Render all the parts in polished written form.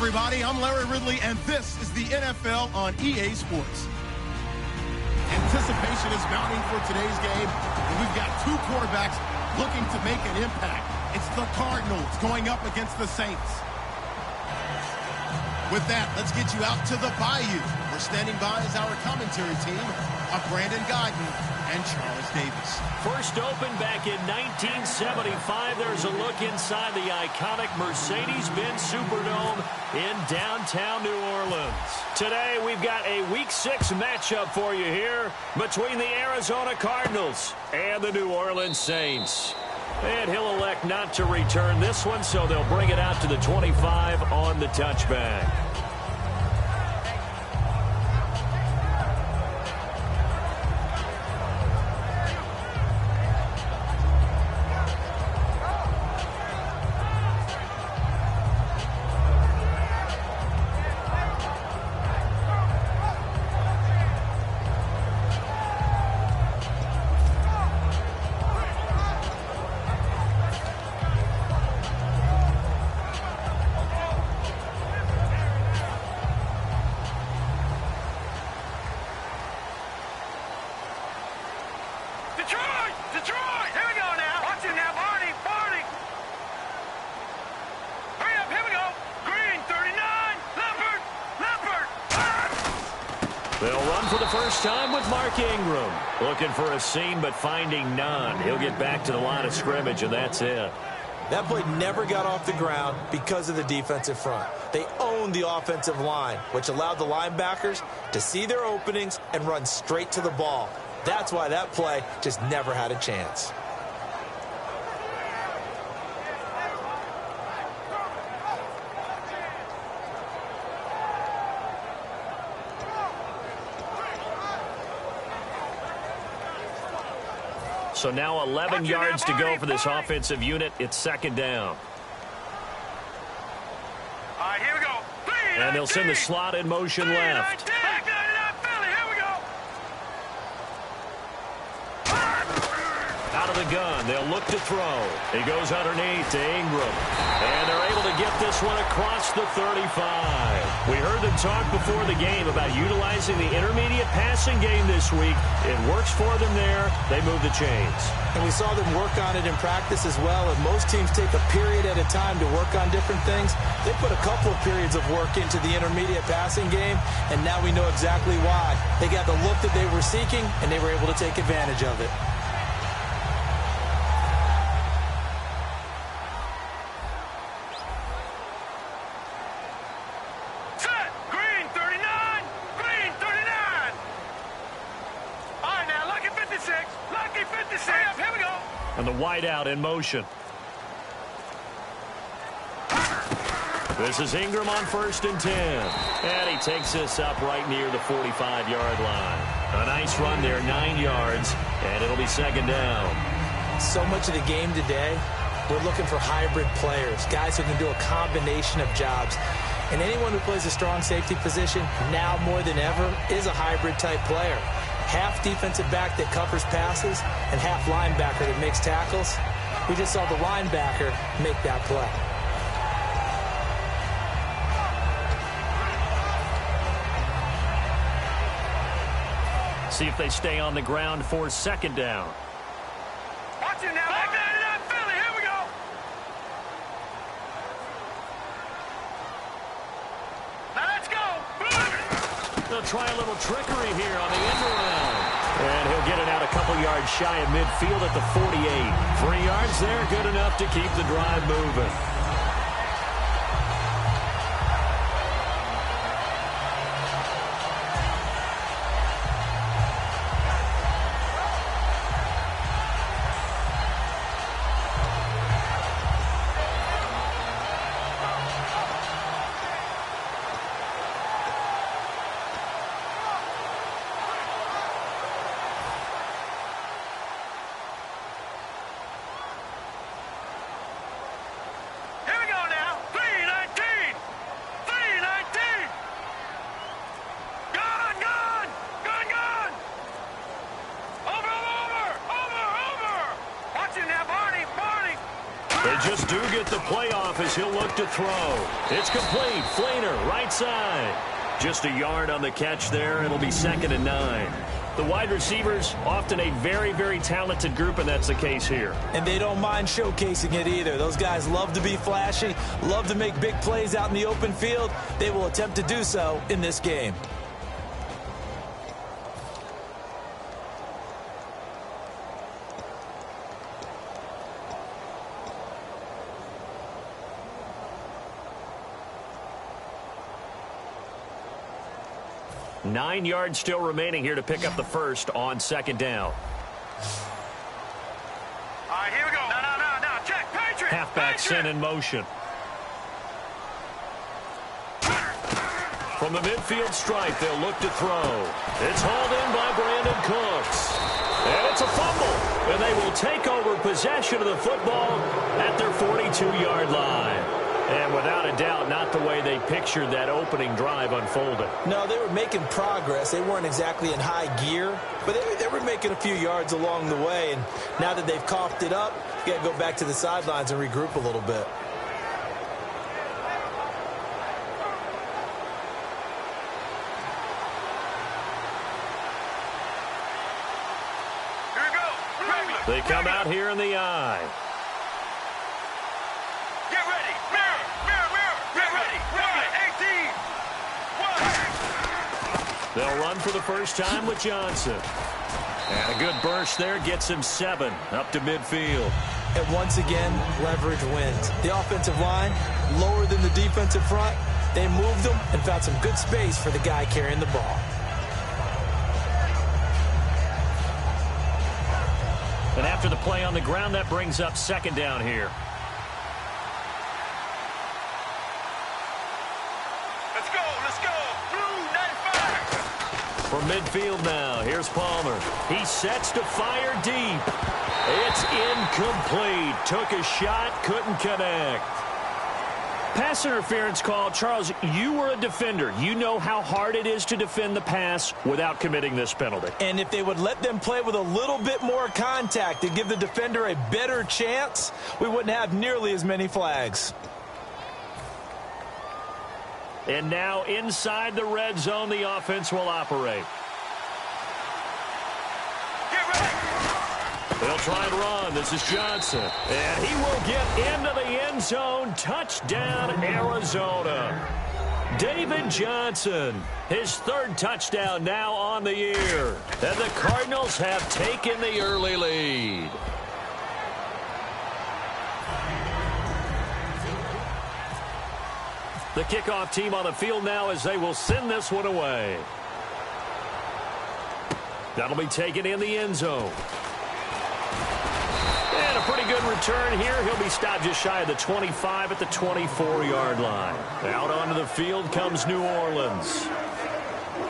everybody. I'm Larry Ridley, and this is the NFL on EA Sports. Anticipation is mounting for today's game, and we've got two quarterbacks looking to make an impact. It's the Cardinals going up against the Saints. With that, let's get you out to the Bayou. We're standing by as our commentary team of Brandon Guyton and Charles Davis. First opened back in 1975. There's a look inside the iconic Mercedes-Benz Superdome in downtown New Orleans. Today, we've got a Week 6 matchup for you here between the Arizona Cardinals and the New Orleans Saints. And he'll elect not to return this one, so they'll bring it out to the 25 on the touchback. Looking for a seam, but finding none. He'll get back to the line of scrimmage, and that's it. That play never got off the ground because of the defensive front. They owned the offensive line, which allowed the linebackers to see their openings and run straight to the ball. That's why that play just never had a chance. So now 11 yards to go for this offensive unit. It's second down. All right, here we go. And they'll send the slot in motion left. Out of the gun, they'll look to throw. He goes underneath to Ingram. And they're able to get this one across the 35. We heard them talk before the game about utilizing the intermediate passing game this week. It works for them there. They move the chains. And we saw them work on it in practice as well. And most teams take a period at a time to work on different things. They put a couple of periods of work into the intermediate passing game, and now we know exactly why. They got the look that they were seeking, and they were able to take advantage of it. And the wide out in motion. This is Ingram on 1st and 10. And he takes this up right near the 45-yard line. A nice run there, 9 yards, and it'll be second down. So much of the game today, we're looking for hybrid players, guys who can do a combination of jobs. And anyone who plays a strong safety position, now more than ever, is a hybrid-type player. Half defensive back that covers passes and half linebacker that makes tackles. We just saw the linebacker make that play. See if they stay on the ground for second down. Watch it now. Back down to that Philly. Here we go. Now let's go. They'll try a little trickery here on the end around. And he'll get it out a couple yards shy of midfield at the 48. 3 yards there, good enough to keep the drive moving. just do get the playoff as he'll look to throw. It's complete. Flainer, right side. Just a yard on the catch there. It'll be 2nd and 9. The wide receivers, often a very, very talented group, and that's the case here. And they don't mind showcasing it either. Those guys love to be flashy, love to make big plays out in the open field. They will attempt to do so in this game. Nine yards still remaining here to pick up the first on 2nd down. All right, here we go. No. Check, Patriot. Halfback sent in motion. From the midfield stripe, they'll look to throw. It's hauled in by Brandon Cooks. And it's a fumble. And they will take over possession of the football at their 42-yard line. And without a doubt, not the way they pictured that opening drive unfolded. No, they were making progress. They weren't exactly in high gear, but they were making a few yards along the way. And now that they've coughed it up, you got to go back to the sidelines and regroup a little bit. Here we go. Regular. They come out here in the eye. Get ready. Mirror. Get ready. Right. 18. 1. They'll run for the first time with Johnson. And a good burst there gets him 7 up to midfield. And once again, leverage wins. The offensive line, lower than the defensive front. They moved them and found some good space for the guy carrying the ball. And after the play on the ground, that brings up 2nd down here. Let's go. Blue 95. From midfield now, here's Palmer. He sets to fire deep. It's incomplete. Took a shot, couldn't connect. Pass interference call. Charles, you were a defender. You know how hard it is to defend the pass without committing this penalty. And if they would let them play with a little bit more contact and give the defender a better chance, we wouldn't have nearly as many flags. And now inside the red zone, the offense will operate. Get ready. They'll try and run. This is Johnson. And he will get into the end zone. Touchdown, Arizona. David Johnson, his 3rd touchdown now on the year. And the Cardinals have taken the early lead. The kickoff team on the field now as they will send this one away. That'll be taken in the end zone. And a pretty good return here. He'll be stopped just shy of the 25 at the 24-yard line. Out onto the field comes New Orleans.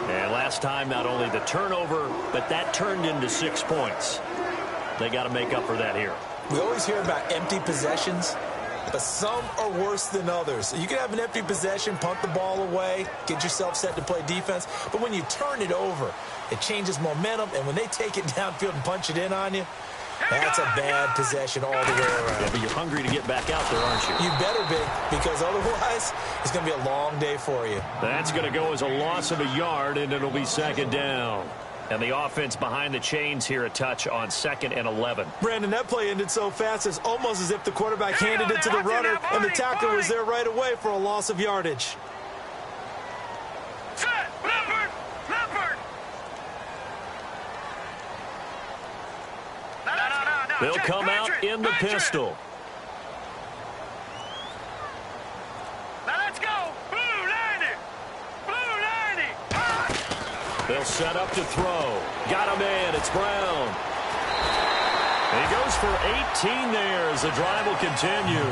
And last time, not only the turnover, but that turned into 6 points. They got to make up for that here. We always hear about empty possessions, but some are worse than others. You can have an empty possession, punt the ball away, get yourself set to play defense. But when you turn it over, it changes momentum. And when they take it downfield and punch it in on you, that's a bad possession all the way around. Yeah, but you're hungry to get back out there, aren't you? You better be, because otherwise it's going to be a long day for you. That's going to go as a loss of a yard, and it'll be 2nd down. And the offense behind the chains here a touch on 2nd and 11. Brandon, that play ended so fast, it's almost as if the quarterback handed it to the runner, and the tackler was there right away for a loss of yardage. Set. Leopard. No. They'll Check, come out Patriot. in the pistol. Now let's go. Blue 90. They'll set up to throw. Got him in. It's Brown. And he goes for 18 there as the drive will continue.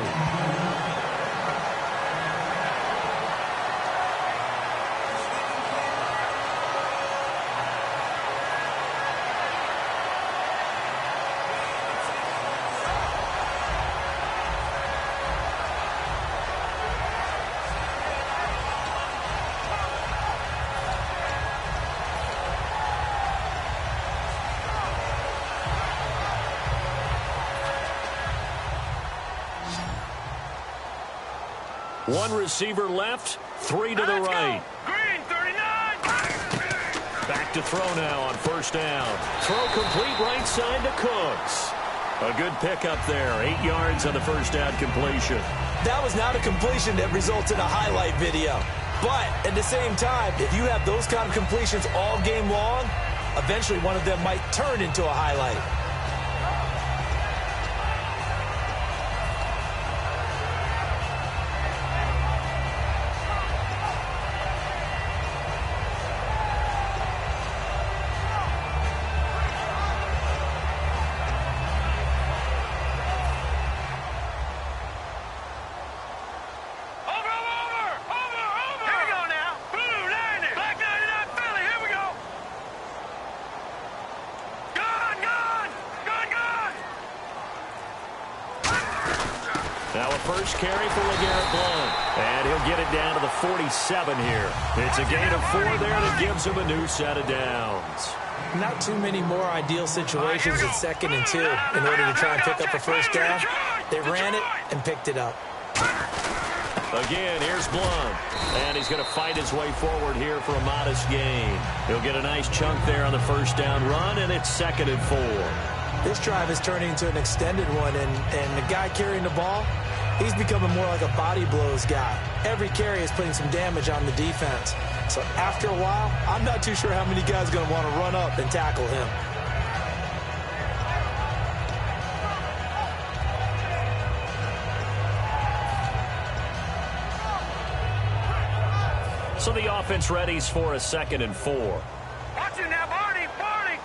One receiver left, three to the right. Green, 39. Back to throw now on first down. Throw complete right side to Cooks. A good pickup there. 8 yards on the first down completion. That was not a completion that results in a highlight video. But at the same time, if you have those kind of completions all game long, eventually one of them might turn into a highlight. Now a first carry for LeGarrette Blount. And he'll get it down to the 47 here. It's a gain of 4 there that gives him a new set of downs. Not too many more ideal situations at 2nd and 2 in order to try and pick up a first down. They ran it and picked it up. Again, here's Blount. And he's going to fight his way forward here for a modest gain. He'll get a nice chunk there on the first down run, and it's 2nd and 4. This drive is turning into an extended one, and the guy carrying the ball, he's becoming more like a body blows guy. Every carry is putting some damage on the defense. So after a while, I'm not too sure how many guys are going to want to run up and tackle him. So the offense readies for a 2nd and 4. Watch it now, Barney, Barney.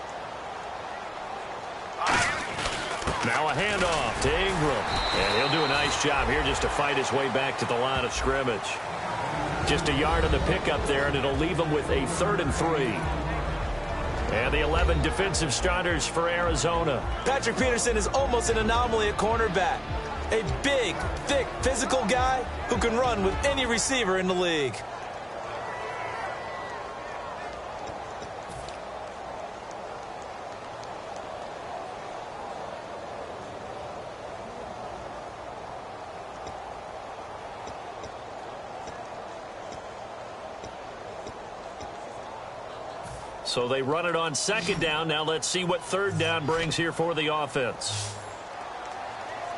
Now a handoff to Ingram. And he'll do a nice job here just to fight his way back to the line of scrimmage. Just a yard on the pickup there, and it'll leave him with a 3rd and 3. And the 11 defensive starters for Arizona. Patrick Peterson is almost an anomaly at cornerback. A big, thick, physical guy who can run with any receiver in the league. So they run it on 2nd down. Now let's see what 3rd down brings here for the offense.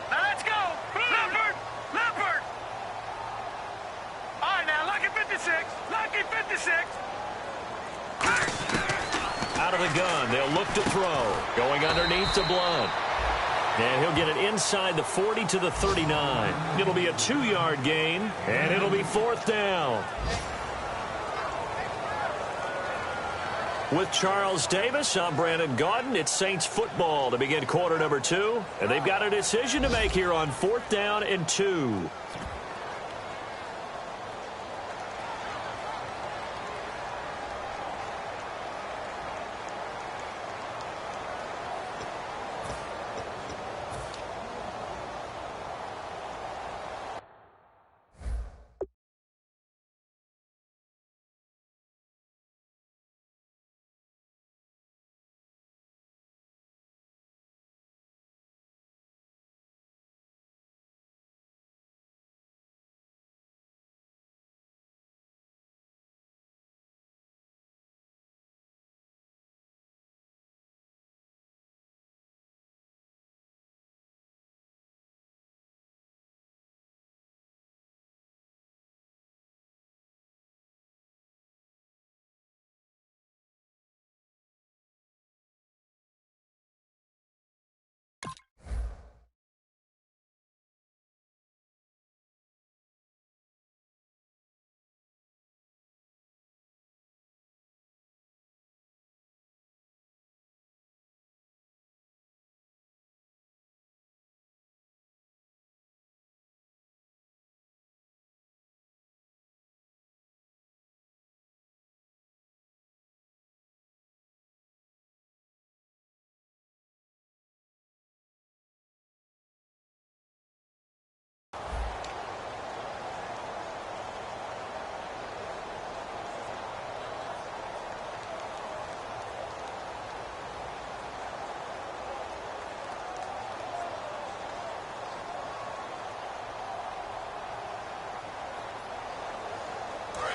Now let's go. Leopard, Leopard. All right, now, lucky 56. Lucky 56. Out of the gun. They'll look to throw. Going underneath to Blount. And he'll get it inside the 40 to the 39. It'll be a 2-yard gain, and it'll be 4th down. With Charles Davis, I'm Brandon Gaudin. It's Saints football to begin quarter number 2. And they've got a decision to make here on 4th down and 2.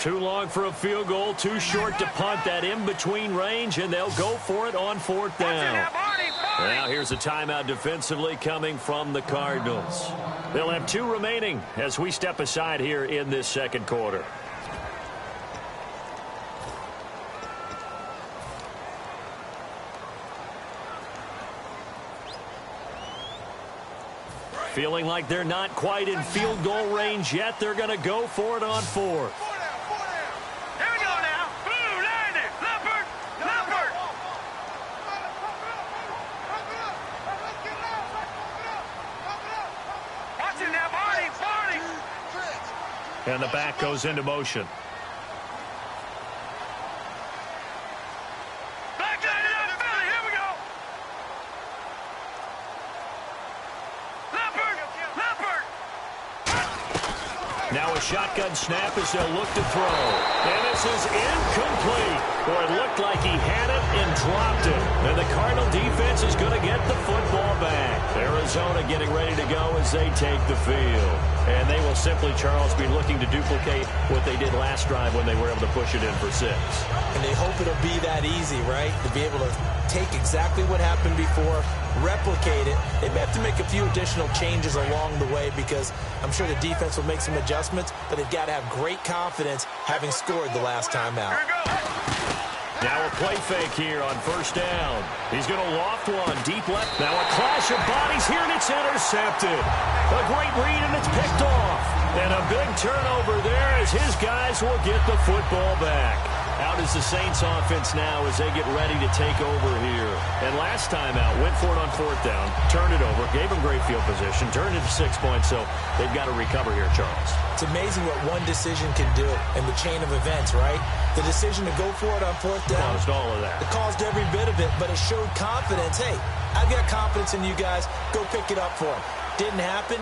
Too long for a field goal, too short to punt. That in-between range, and they'll go for it on fourth down. Now here's a timeout defensively coming from the Cardinals. They'll have 2 remaining as we step aside here in this second quarter. Feeling like they're not quite in field goal range yet. They're going to go for it on fourth. Here we go now. Blue, line it. Leopard, Leopard. Watch it now, Barney, Barney. And the back goes into motion. Back line it up, Philly. Here we go. Leopard, Leopard. Now a shotgun snap as they'll look to throw. And this is incomplete. Boy, it looked like he had it and dropped it. And the Cardinal defense is going to get the football back. Arizona getting ready to go as they take the field. And they will simply, Charles, be looking to duplicate what they did last drive when they were able to push it in for 6. And they hope it'll be that easy, right? To be able to take exactly what happened before, replicate it. They may have to make a few additional changes along the way because I'm sure the defense will make some adjustments, but they've got to have great confidence having scored the last time out. Now a play fake here on first down. He's going to loft one deep left. Now a clash of bodies here, and it's intercepted. A great read, and it's picked off. And a big turnover there as his guys will get the football back. Out is the Saints offense now as they get ready to take over here. And last time out, went for it on fourth down, turned it over, gave them great field position, turned it to 6 points, so they've got to recover here, Charles. It's amazing what one decision can do in the chain of events, right? The decision to go for it on fourth down. Caused all of that. It caused every bit of it, but it showed confidence. Hey, I've got confidence in you guys. Go pick it up for them. Didn't happen.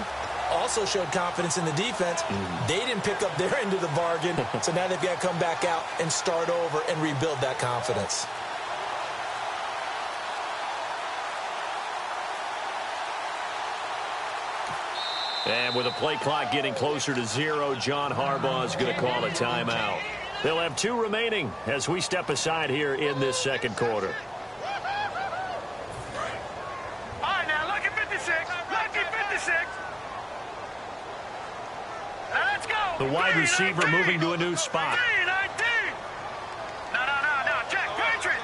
Also showed confidence in the defense. They didn't pick up their end of the bargain, so now they've got to come back out and start over and rebuild that confidence. And with the play clock getting closer to 0, John Harbaugh is going to call a timeout. They'll have 2 remaining as we step aside here in this second quarter. All right, now look at 56. Lucky 56. Now let's go. The wide receiver 19. moving to a new spot. 19. No. Check. Patriot.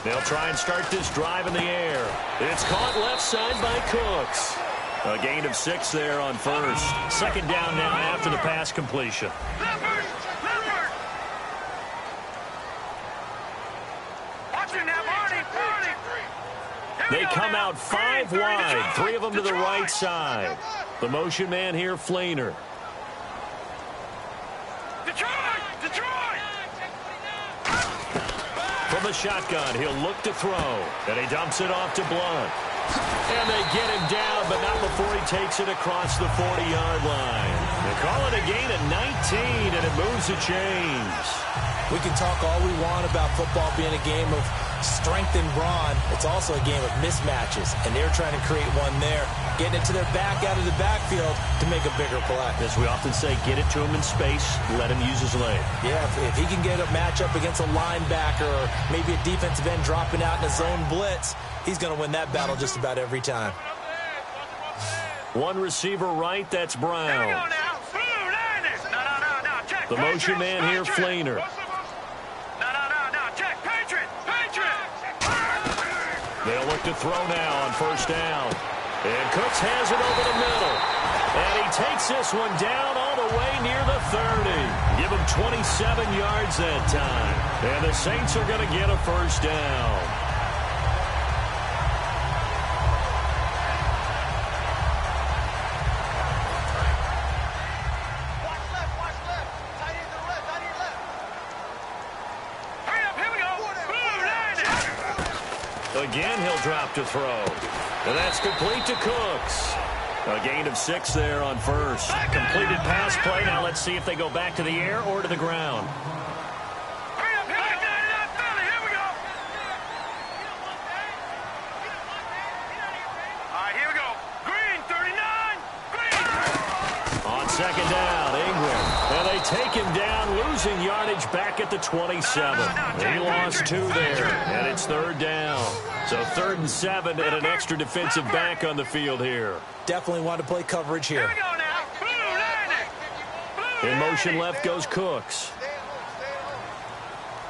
They'll try and start this drive in the air. It's caught left side by Cooks. A gain of 6 there on first. Second down now after the pass completion. Leopard. Watch it now, Barney. They come out 5 wide, 3 of them to the right side. The motion man here, Fleener. Detroit. From the shotgun, he'll look to throw. And he dumps it off to Blunt. And they get him down, but not before he takes it across the 40-yard line. They call it a gain of 19, and it moves the chains. We can talk all we want about football being a game of strength and brawn. It's also a game of mismatches, and they're trying to create one there, getting it to their back out of the backfield to make a bigger play. As we often say, get it to him in space, let him use his leg. Yeah, if he can get a matchup against a linebacker or maybe a defensive end dropping out in a zone blitz, he's going to win that battle just about every time. One receiver right, that's Brown. Here we go now. Blue, line it. No. Check. The motion man here, Fleener. No. Check. Patriot. They'll look to throw now on first down. And Cooks has it over the middle. And he takes this one down all the way near the 30. Give him 27 yards that time. And the Saints are going to get a first down. Again, he'll drop to throw. And that's complete to Cooks. A gain of 6 there on first. Completed pass play. Now let's see if they go back to the air or to the ground. taken down, losing yardage back at the 27. He lost 2 there, and it's 3rd down. So 3rd and 7 and an extra defensive back on the field here. Definitely want to play coverage here. Here we go now. Blue landing. Blue In motion landing. left goes Cooks.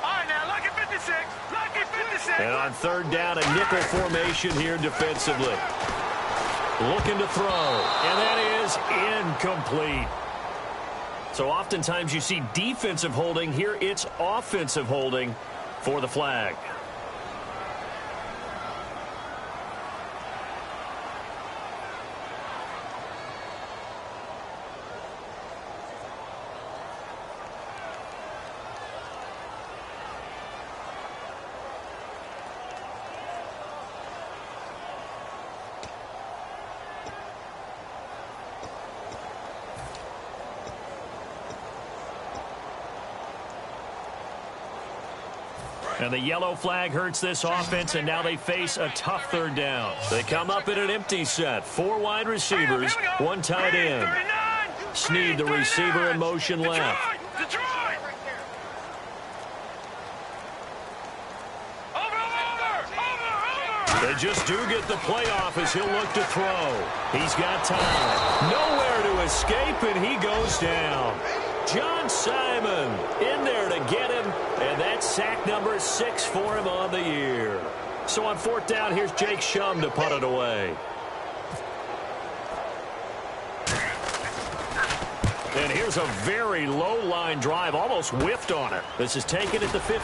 All right, now, lucky 56. Lucky 56. And on 3rd down, a nickel formation here defensively. Looking to throw, and that is incomplete. So oftentimes you see defensive holding. Here it's offensive holding for the flag. And the yellow flag hurts this offense, and now they face a tough 3rd down. They come up in an empty set. 4 wide receivers, 1 tight end. Snead, the receiver, in motion left. Detroit. Over. They just do get the playoff as he'll look to throw. He's got time. Nowhere to escape, and he goes down. John Simon in there to get him, and that's sack number 6 for him on the year. So on 4th down, here's Jake Shum to punt it away. And here's a very low-line drive, almost whiffed on it. This is taken at the 15.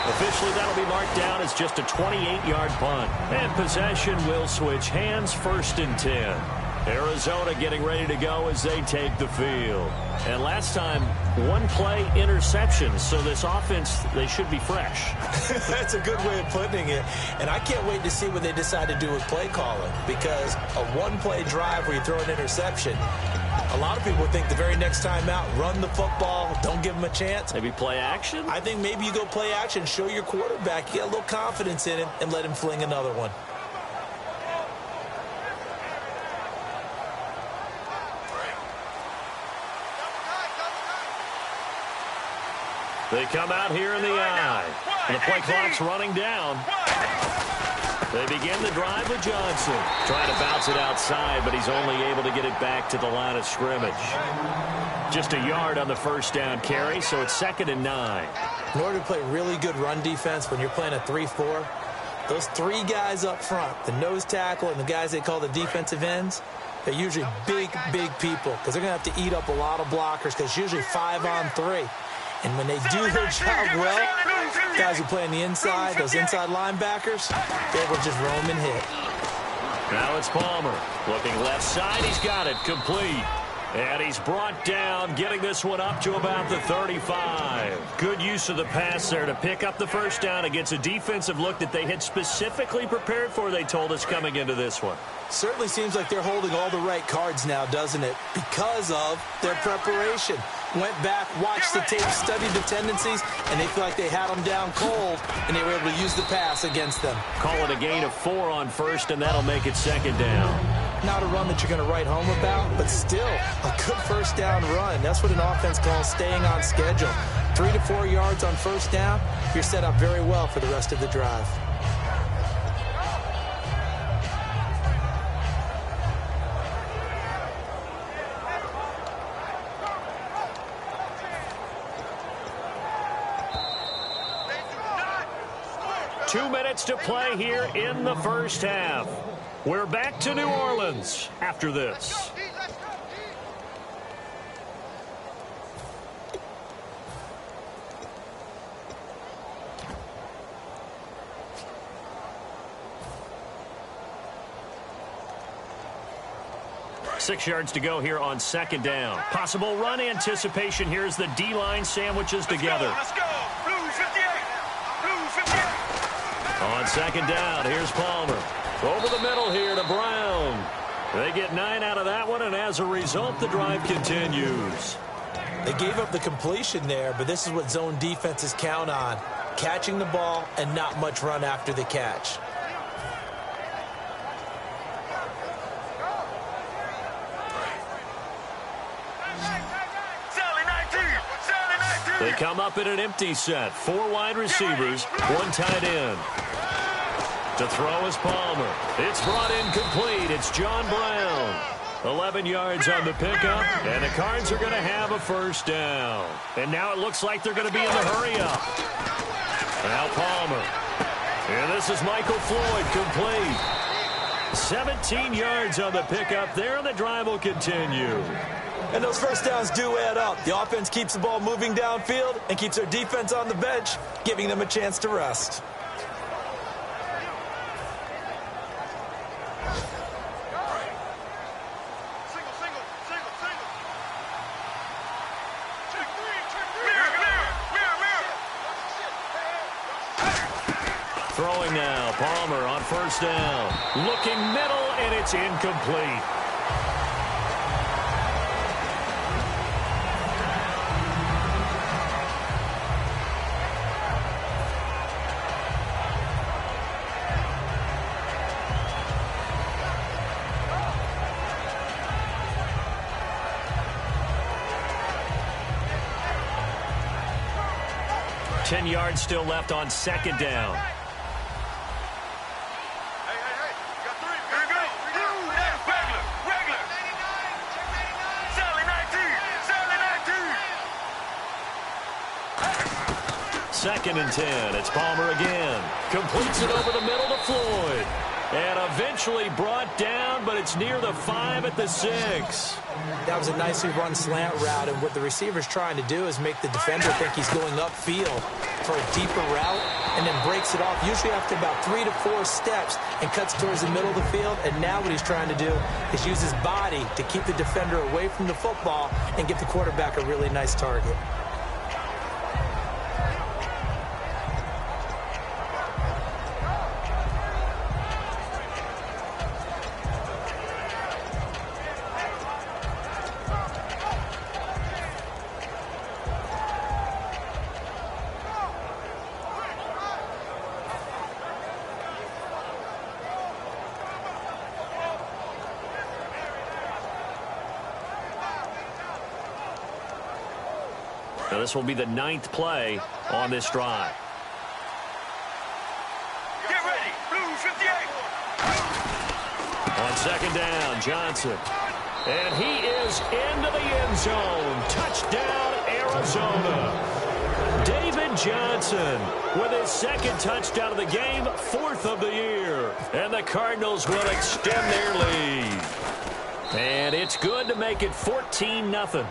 Officially, that'll be marked down as just a 28-yard punt. And possession will switch hands, 1st and 10. Arizona getting ready to go as they take the field. And last time, 1 play interception. So this offense, they should be fresh. That's a good way of putting it. And I can't wait to see what they decide to do with play calling. Because a 1-play drive where you throw an interception, a lot of people think the very next time out, run the football, don't give them a chance. Maybe play action? I think maybe you go play action, show your quarterback, you get a little confidence in him, and let him fling another one. They come out here in the eye. And the play clock's running down. They begin the drive with Johnson. Trying to bounce it outside, but he's only able to get it back to the line of scrimmage. Just a yard on the 1st down carry, so it's 2nd and 9. In order to play really good run defense when you're playing a 3-4, those 3 guys up front, the nose tackle and the guys they call the defensive ends, they're usually big, big people because they're going to have to eat up a lot of blockers because it's usually 5 on 3. And when they do their job well, guys who play on the inside, those inside linebackers, they will just roam and hit. Now it's Palmer. Looking left side, he's got it complete. And he's brought down, getting this one up to about the 35. Good use of the pass there to pick up the 1st down against a defensive look that they had specifically prepared for, they told us, coming into this one. Certainly seems like they're holding all the right cards now, doesn't it? Because of their preparation. Went back, watched the tape, studied the tendencies, and they feel like they had them down cold, and they were able to use the pass against them. Call it a gain of 4 on 1st, and that'll make it 2nd down. Not a run that you're going to write home about, but still a good 1st down run. That's what an offense calls staying on schedule. 3 to 4 yards on 1st down, you're set up very well for the rest of the drive. Two minutes to play here in the 1st half. We're back to New Orleans after this. Six yards to go here on 2nd down. Possible run anticipation here as the D-line sandwiches together. Let's go. Blue 58. Blue 58. On 2nd down, here's Palmer. Over the middle here to Brown. They get 9 out of that one, and as a result, the drive continues. They gave up the completion there, but this is what zone defenses count on. Catching the ball and not much run after the catch. They come up in an empty set. 4 wide receivers, 1 tight end. To throw is Palmer. It's brought in complete. It's John Brown. 11 yards on the pickup, and the Cards are going to have a first down. And now it looks like they're going to be in the hurry-up. Now Palmer. And this is Michael Floyd, complete. 17 yards on the pickup there, and the drive will continue. And those first downs do add up. The offense keeps the ball moving downfield and keeps their defense on the bench, giving them a chance to rest. Throwing now, Palmer on first down. Looking middle, and it's incomplete. Ten yards still left on second down. Second and 10. It's Palmer again. Completes it over the middle to Floyd. And eventually brought down, but it's near the 5 at the 6. That was a nicely run slant route, and what the receiver's trying to do is make the defender think he's going upfield for a deeper route, and then breaks it off, usually after about 3 to 4 steps, and cuts towards the middle of the field. And now what he's trying to do is use his body to keep the defender away from the football and give the quarterback a really nice target. Now this will be the 9th play on this drive. Get ready, Blue 58. On second down, Johnson. And he is into the end zone. Touchdown, Arizona. David Johnson with his 2nd touchdown of the game, 4th of the year. And the Cardinals will extend their lead. And it's good to make it 14-0.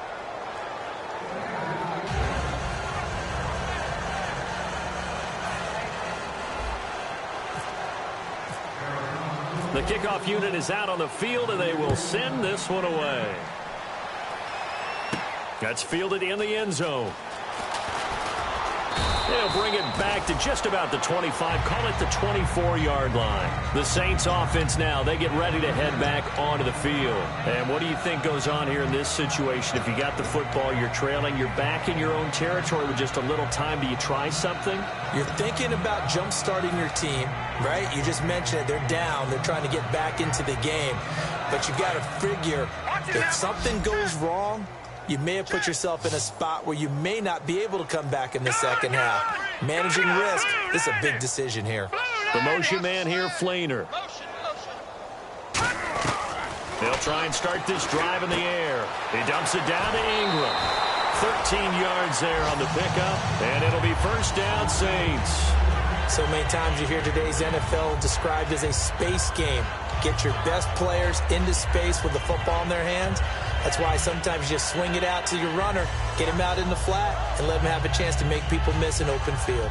The kickoff unit is out on the field, and they will send this one away. That's fielded in the end zone. They'll bring it back to just about the 25, call it the 24-yard line. The Saints offense now, they get ready to head back onto the field. And what do you think goes on here in this situation? If you got the football, you're trailing, you're back in your own territory with just a little time. Do you try something? You're thinking about jump-starting your team, right? You just mentioned it. They're down. They're trying to get back into the game. But you've got to figure, if something goes wrong, you may have put yourself in a spot where you may not be able to come back in the second half. Managing risk is a big decision here. The motion man here, Flainer. They'll try and start this drive in the air. He dumps it down to Ingram. 13 yards there on the pickup, and it'll be first down, Saints. So many times you hear today's NFL described as a space game. Get your best players into space with the football in their hands. That's why sometimes you just swing it out to your runner, get him out in the flat, and let him have a chance to make people miss an open field.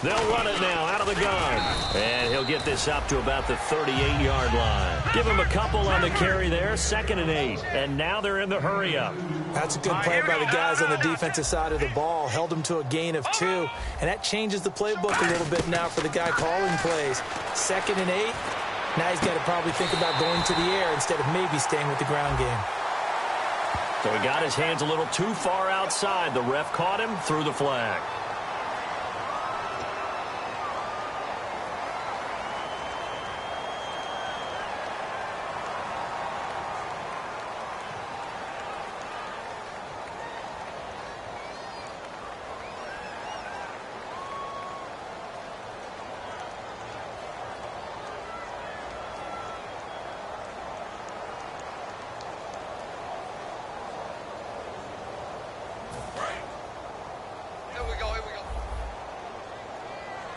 They'll run it now out of the gun. And he'll get this up to about the 38-yard line. Give him a couple on the carry there, 2nd and 8. And now they're in the hurry-up. That's a good play by the guys on the defensive side of the ball. Held them to a gain of 2. And that changes the playbook a little bit now for the guy calling plays. 2nd and 8. Now he's got to probably think about going to the air instead of maybe staying with the ground game. So he got his hands a little too far outside. The ref caught him, threw the flag.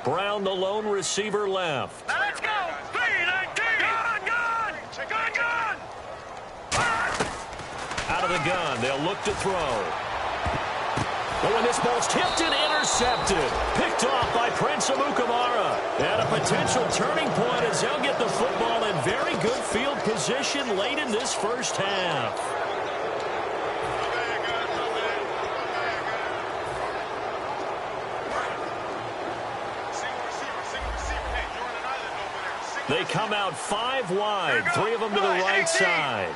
Brown, the lone receiver, left. Now let's go. 3-19. Gun. Out of the gun. They'll look to throw. Oh, and this ball's tipped and intercepted. Picked off by Prince Amukamara. And a potential turning point as they'll get the football in very good field position late in this first half. They come out 5 wide, 3 of them to the right side.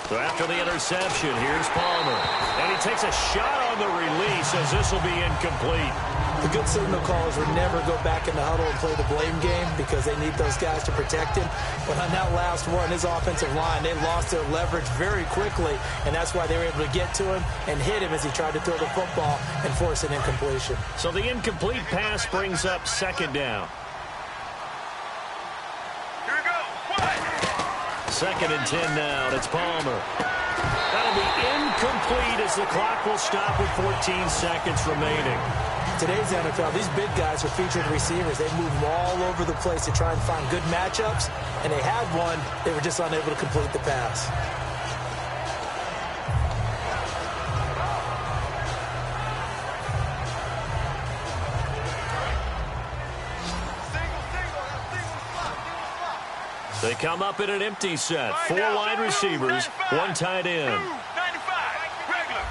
So after the interception, here's Palmer. And he takes a shot on the release as this will be incomplete. The good signal callers would never go back in the huddle and play the blame game because they need those guys to protect him. But on that last one, his offensive line, they lost their leverage very quickly, and that's why they were able to get to him and hit him as he tried to throw the football and force an incompletion. So the incomplete pass brings up second down. Here we go. What? 2nd and 10 now. It's Palmer. That'll be incomplete as the clock will stop with 14 seconds remaining. Today's NFL, these big guys are featured receivers. They move them all over the place to try and find good matchups, and they had one. They were just unable to complete the pass. They come up in an empty set. 4 wide receivers, 1 tight end. 95. Regular.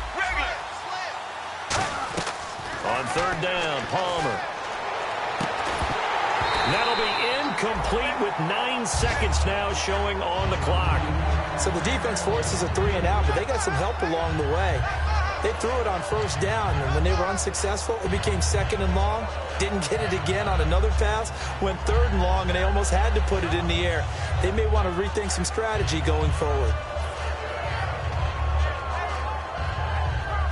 On 3rd down, Palmer. That'll be incomplete with 9 seconds now showing on the clock. So the defense forces a 3 and out, but they got some help along the way. They threw it on 1st down, and when they were unsuccessful, it became 2nd and long. Didn't get it again on another pass. Went 3rd and long, and they almost had to put it in the air. They may want to rethink some strategy going forward.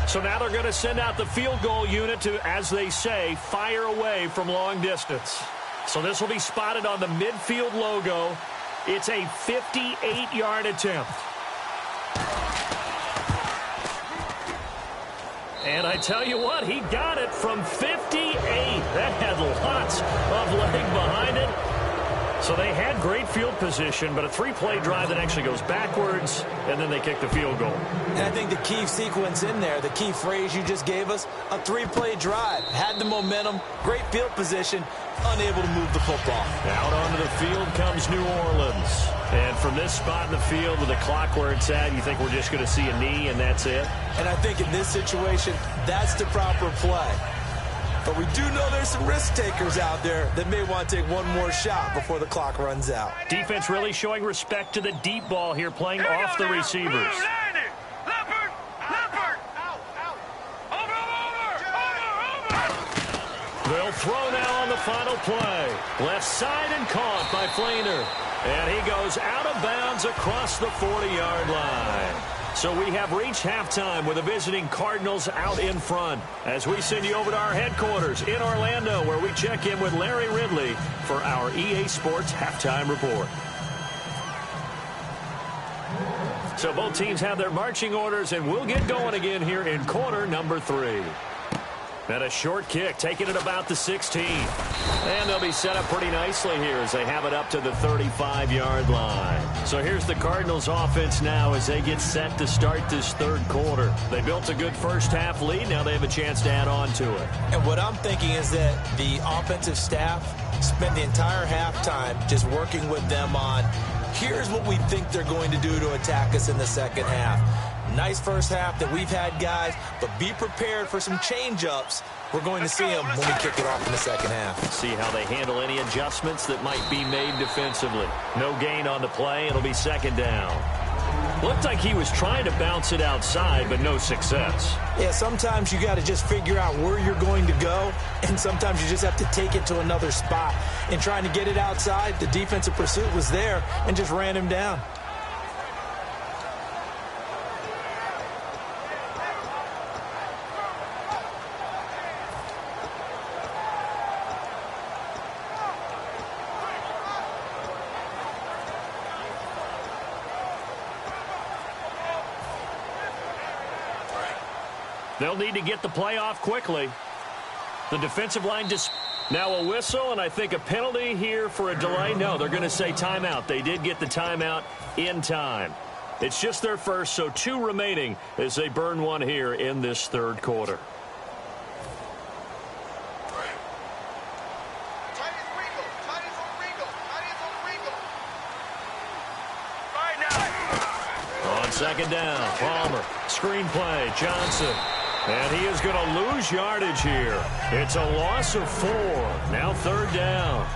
So now they're going to send out the field goal unit to, as they say, fire away from long distance. So this will be spotted on the midfield logo. It's a 58-yard attempt. And I tell you what, he got it from 58. That had lots of leg behind it. So they had great field position, but a 3-play drive that actually goes backwards, and then they kick the field goal. And I think the key sequence in there, the key phrase you just gave us, a 3-play drive. Had the momentum, great field position, unable to move the football. Out onto the field comes New Orleans. And from this spot in the field with the clock where it's at, you think we're just going to see a knee and that's it? And I think in this situation, that's the proper play. But we do know there's some risk takers out there that may want to take one more shot before the clock runs out. Defense really showing respect to the deep ball here, playing off the receivers. Leopard. Over. They'll throw now on the final play. Left side and caught by Flainer. And he goes out of bounds across the 40-yard line. So we have reached halftime with the visiting Cardinals out in front as we send you over to our headquarters in Orlando where we check in with Larry Ridley for our EA Sports Halftime Report. So both teams have their marching orders, and we'll get going again here in quarter number 3. And a short kick, taking it about the 16. And they'll be set up pretty nicely here as they have it up to the 35-yard line. So here's the Cardinals offense now as they get set to start this 3rd quarter. They built a good first half lead. Now they have a chance to add on to it. And what I'm thinking is that the offensive staff spent the entire halftime just working with them on, here's what we think they're going to do to attack us in the second half. Nice first half that we've had, guys, but be prepared for some change-ups. We're going to see them when we kick it off in the second half. See how they handle any adjustments that might be made defensively. No gain on the play. It'll be second down. Looked like he was trying to bounce it outside, but no success. Yeah, sometimes you got to just figure out where you're going to go, and sometimes you just have to take it to another spot. In trying to get it outside, the defensive pursuit was there and just ran him down. They'll need to get the play off quickly. The defensive line now a whistle, and I think a penalty here for a delay. No, they're going to say timeout. They did get the timeout in time. It's just their first, so 2 remaining as they burn one here in this third quarter. On second down, Palmer, screen play, Johnson. And he is going to lose yardage here. It's a loss of 4. Now third down.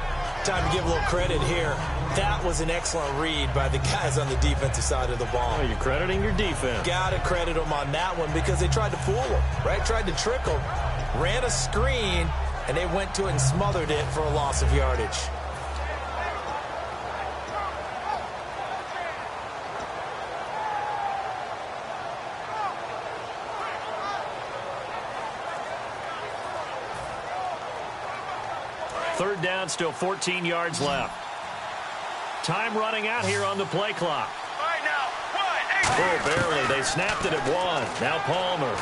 Time to give a little credit here. That was an excellent read by the guys on the defensive side of the ball. Oh, you're crediting your defense. Got to credit them on that one because they tried to fool them, right? Tried to trick them. Ran a screen, and they went to it and smothered it for a loss of yardage. Third down, still 14 yards left. Time running out here on the play clock. Oh, barely. They snapped it at 1. Now Palmer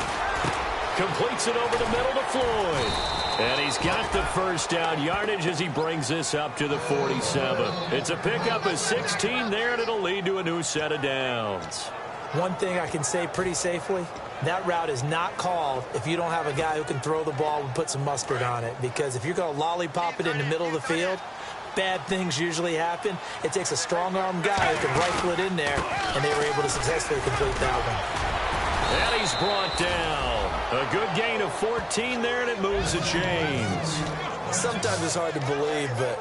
completes it over the middle to Floyd. And he's got the first down yardage as he brings this up to the 47. It's a pickup of 16 there, and it'll lead to a new set of downs. One thing I can say pretty safely, that route is not called if you don't have a guy who can throw the ball and put some mustard on it. Because if you're going to lollipop it in the middle of the field, bad things usually happen. It takes a strong-arm guy who can rifle it in there, and they were able to successfully complete that one. And he's brought down. A good gain of 14 there, and it moves the chains. Sometimes it's hard to believe, but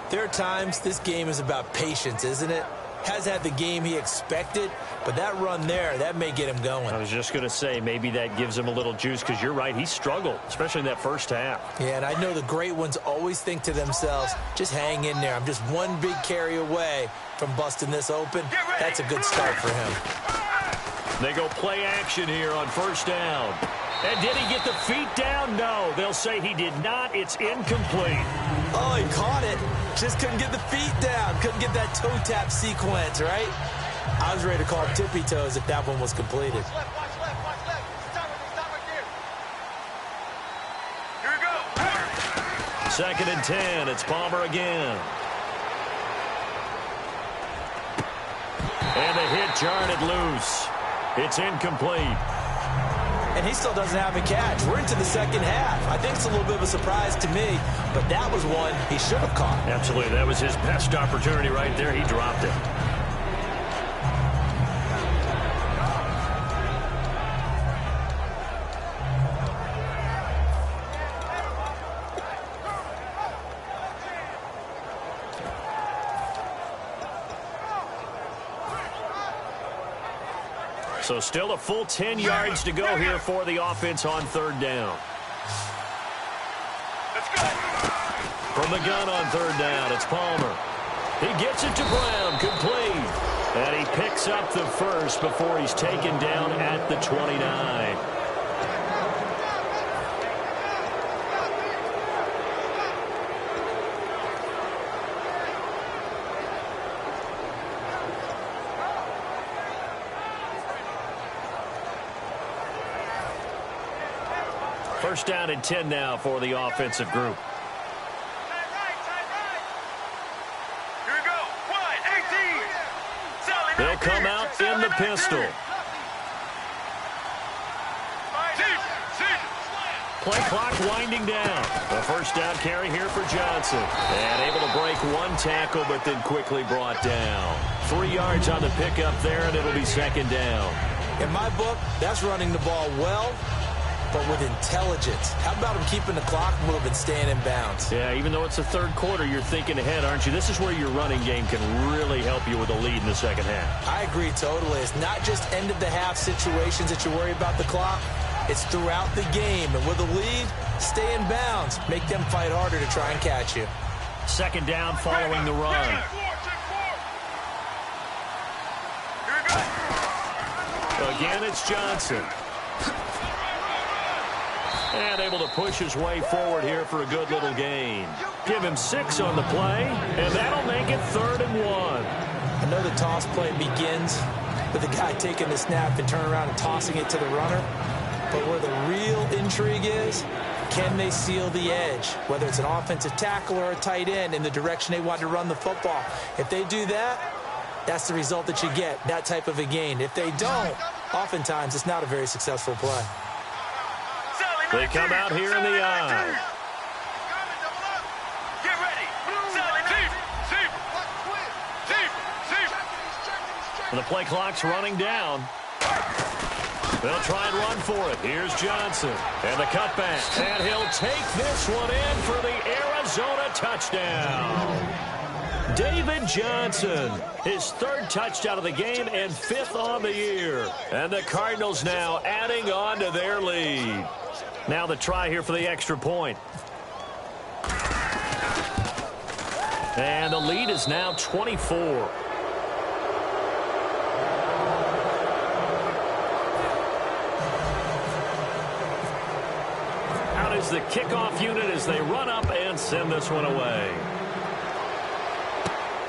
there are times this game is about patience, isn't it? Has had the game he expected, but that run there, that may get him going. I was just going to say, maybe that gives him a little juice, because you're right, he struggled, especially in that first half. Yeah, and I know the great ones always think to themselves, just hang in there. I'm just one big carry away from busting this open. That's a good start for him. They go play action here on first down. And did he get the feet down? No, they'll say he did not. It's incomplete. Oh, he caught it. Just couldn't get the feet down. Couldn't get that toe tap sequence, right? I was ready to call tippy toes if that one was completed. Watch left. Stop right there. Here we go. Second and 10. It's Palmer again. And the hit jarred it loose. It's incomplete. And he still doesn't have a catch. We're into the second half. I think it's a little bit of a surprise to me, but that was one he should have caught. Absolutely. That was his best opportunity right there. He dropped it. So still a full 10 yards to go here for the offense on third down. Let's go. From the gun on third down, it's Palmer. He gets it to Brown, complete. And he picks up the first before he's taken down at the 29. First down and 10 now for the offensive group. Here we go. 1-18. They'll come out in the pistol. Play clock winding down. A first down carry here for Johnson. And able to break one tackle, but then quickly brought down. 3 yards on the pickup there, and it'll be second down. In my book, that's running the ball well, but with intelligence. How about him keeping the clock moving, staying in bounds? Yeah, even though it's the third quarter, you're thinking ahead, aren't you? This is where your running game can really help you with a lead in the second half. I agree totally. It's not just end-of-the-half situations that you worry about the clock. It's throughout the game. And with a lead, stay in bounds. Make them fight harder to try and catch you. Second down following the run. Again, it's Johnson. And able to push his way forward here for a good little gain. Give him 6 on the play, and that'll make it 3rd and 1. I know the toss play begins with the guy taking the snap and turning around and tossing it to the runner. But where the real intrigue is, can they seal the edge? Whether it's an offensive tackle or a tight end in the direction they want to run the football. If they do that, that's the result that you get, that type of a gain. If they don't, oftentimes it's not a very successful play. They come out here in the eye. Get ready. And the play clock's running down. They'll try and run for it. Here's Johnson. And the cutback. And he'll take this one in for the Arizona touchdown. David Johnson, his 3rd touchdown of the game and 5th on the year. And the Cardinals now adding on to their lead. Now the try here for the extra point. And the lead is now 24. Out is the kickoff unit as they run up and send this one away.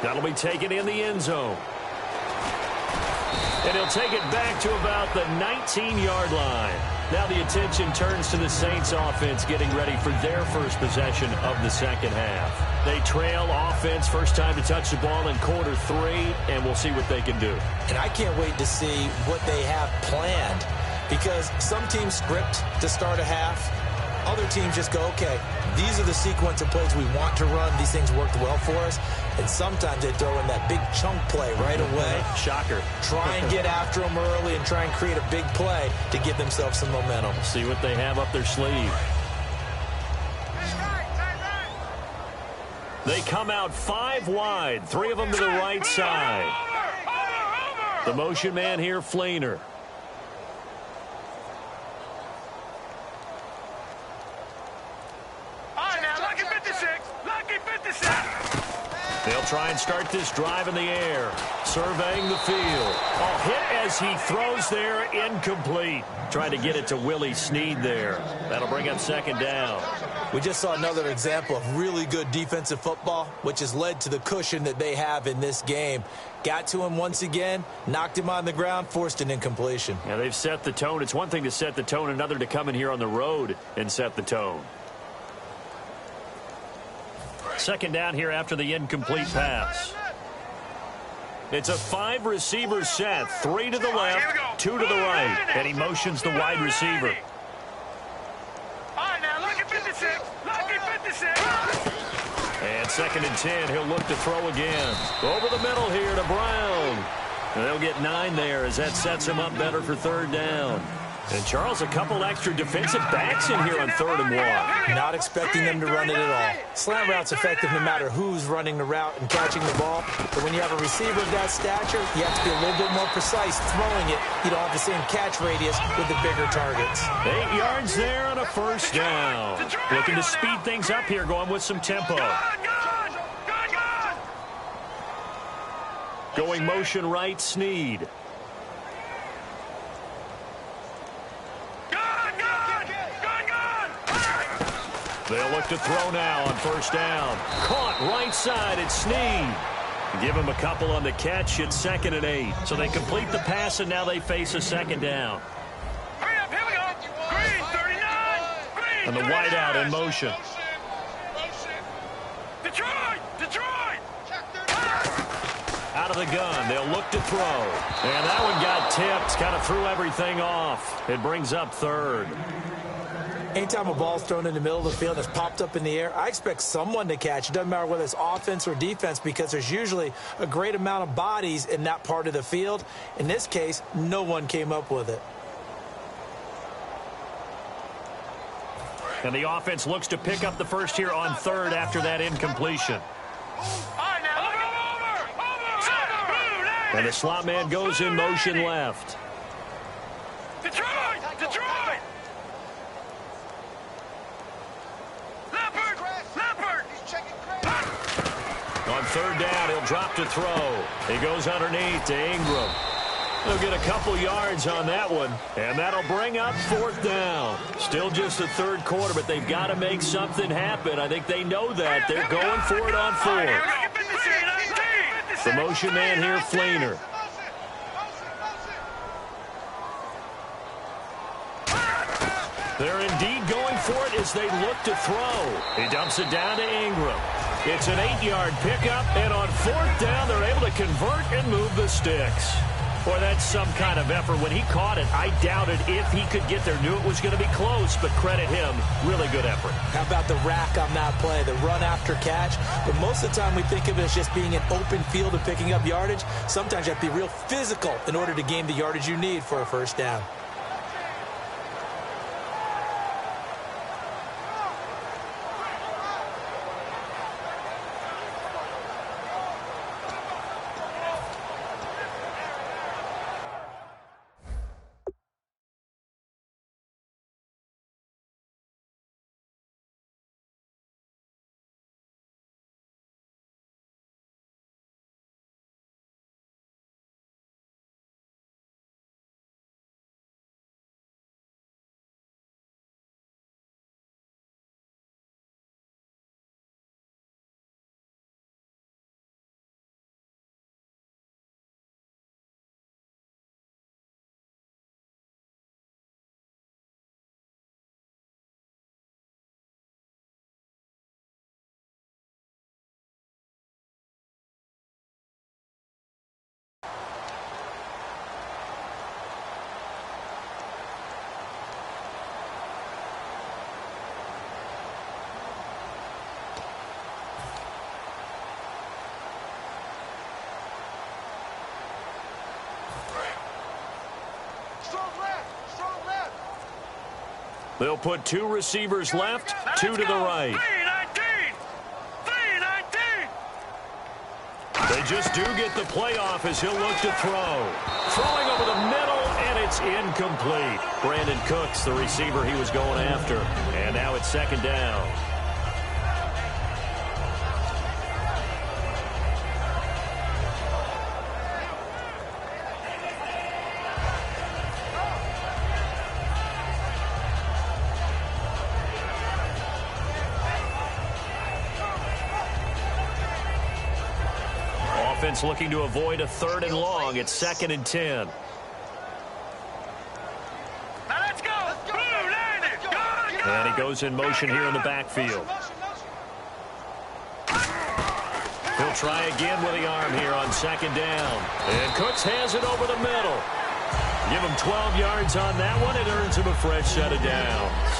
That'll be taken in the end zone. And he'll take it back to about the 19-yard line. Now the attention turns to the Saints offense getting ready for their first possession of the second half. They trail offense, first time to touch the ball in quarter 3, and we'll see what they can do. And I can't wait to see what they have planned, because some teams script to start a half. Other teams just go, okay, these are the sequence of plays we want to run. These things worked well for us. And sometimes they throw in that big chunk play right away. Shocker. Try and get after them early and try and create a big play to give themselves some momentum. See what they have up their sleeve. They come out 5 wide, 3 of them to the right side. The motion man here, Fleener. They'll try and start this drive in the air. Surveying the field. Oh, hit as he throws there, incomplete. Trying to get it to Willie Snead there. That'll bring up 2nd down. We just saw another example of really good defensive football, which has led to the cushion that they have in this game. Got to him once again, knocked him on the ground, forced an incompletion. Yeah, they've set the tone. It's one thing to set the tone, another to come in here on the road and set the tone. 2nd down here after the incomplete pass. It's a 5-receiver set. 3 to the left, 2 to the right. And he motions the wide receiver. And 2nd and 10. He'll look to throw again. Over the middle here to Brown. And they'll get 9 there as that sets him up better for 3rd down. And, Charles, a couple extra defensive backs in here on 3rd and 1. Not expecting them to run it at all. Slant route's effective no matter who's running the route and catching the ball. But when you have a receiver of that stature, you have to be a little bit more precise throwing it. You don't have the same catch radius with the bigger targets. 8 yards there on a 1st down. Looking to speed things up here, going with some tempo. Going motion right, Snead. They'll look to throw now on 1st down. Caught right side, it's Snead. Give him a couple on the catch. It's 2nd and 8. So they complete the pass, and now they face a 2nd down. Hurry up, here we go. Green, 39. Green, And the wideout in motion. Detroit! Detroit! Out of the gun, they'll look to throw. And that one got tipped, kind of threw everything off. It brings up 3rd. Anytime a ball's thrown in the middle of the field that's popped up in the air, I expect someone to catch. It doesn't matter whether it's offense or defense because there's usually a great amount of bodies in that part of the field. In this case, no one came up with it. And the offense looks to pick up the first here on third after that incompletion. And the slot man goes in motion left. Detroit! Leopard! On third down, he'll drop to throw. He goes underneath to Ingram. He'll get a couple yards on that one, and that'll bring up fourth down. Still just the third quarter, but they've got to make something happen. I think they know that. They're going for it on fourth. The motion man here, Fleener. They're indeed going for it as they look to throw. He dumps it down to Ingram. It's an 8-yard pickup, and on fourth down, they're able to convert and move the sticks. Boy, that's some kind of effort. When he caught it, I doubted if he could get there. Knew it was going to be close, but credit him. Really good effort. How about the rack on that play, the run after catch? But most of the time we think of it as just being an open field and picking up yardage. Sometimes you have to be real physical in order to gain the yardage you need for a first down. They'll put two receivers left, two to the right. 3-19. They just do get the playoff as he'll look to throw. Throwing over the middle, and it's incomplete. Brandon Cooks, the receiver he was going after. And now it's second down. Offense looking to avoid a 3rd and long. It's 2nd and 10. Now let's go. And he goes in motion here in the backfield. He'll try again with the arm here on 2nd down. And Cooks has it over the middle. Give him 12 yards on that one. It earns him a fresh set of downs.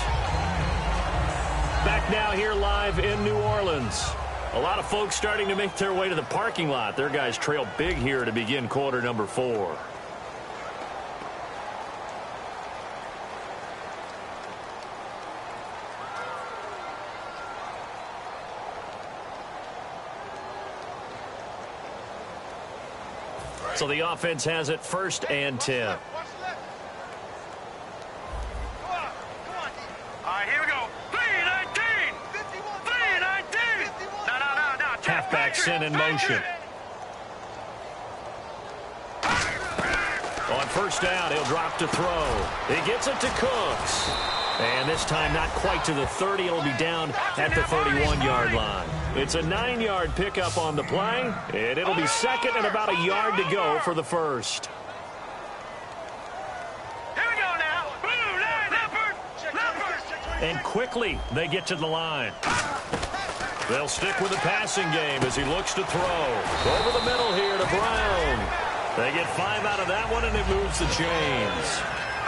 Back now here live in New Orleans. A lot of folks starting to make their way to the parking lot. Their guys trail big here to begin quarter number 4. So the offense has it 1st and 10. Halfback sent in motion. On 1st down, he'll drop to throw. He gets it to Cooks. And this time not quite to the 30. It'll be down at the 31-yard line. It's a 9-yard pickup on the play. And it'll be 2nd and about a yard to go for the 1st. Here we go now. Blue line, Leopard. And quickly they get to the line. They'll stick with the passing game as he looks to throw. Over the middle here to Brown. They get 5 out of that one, and it moves the chains.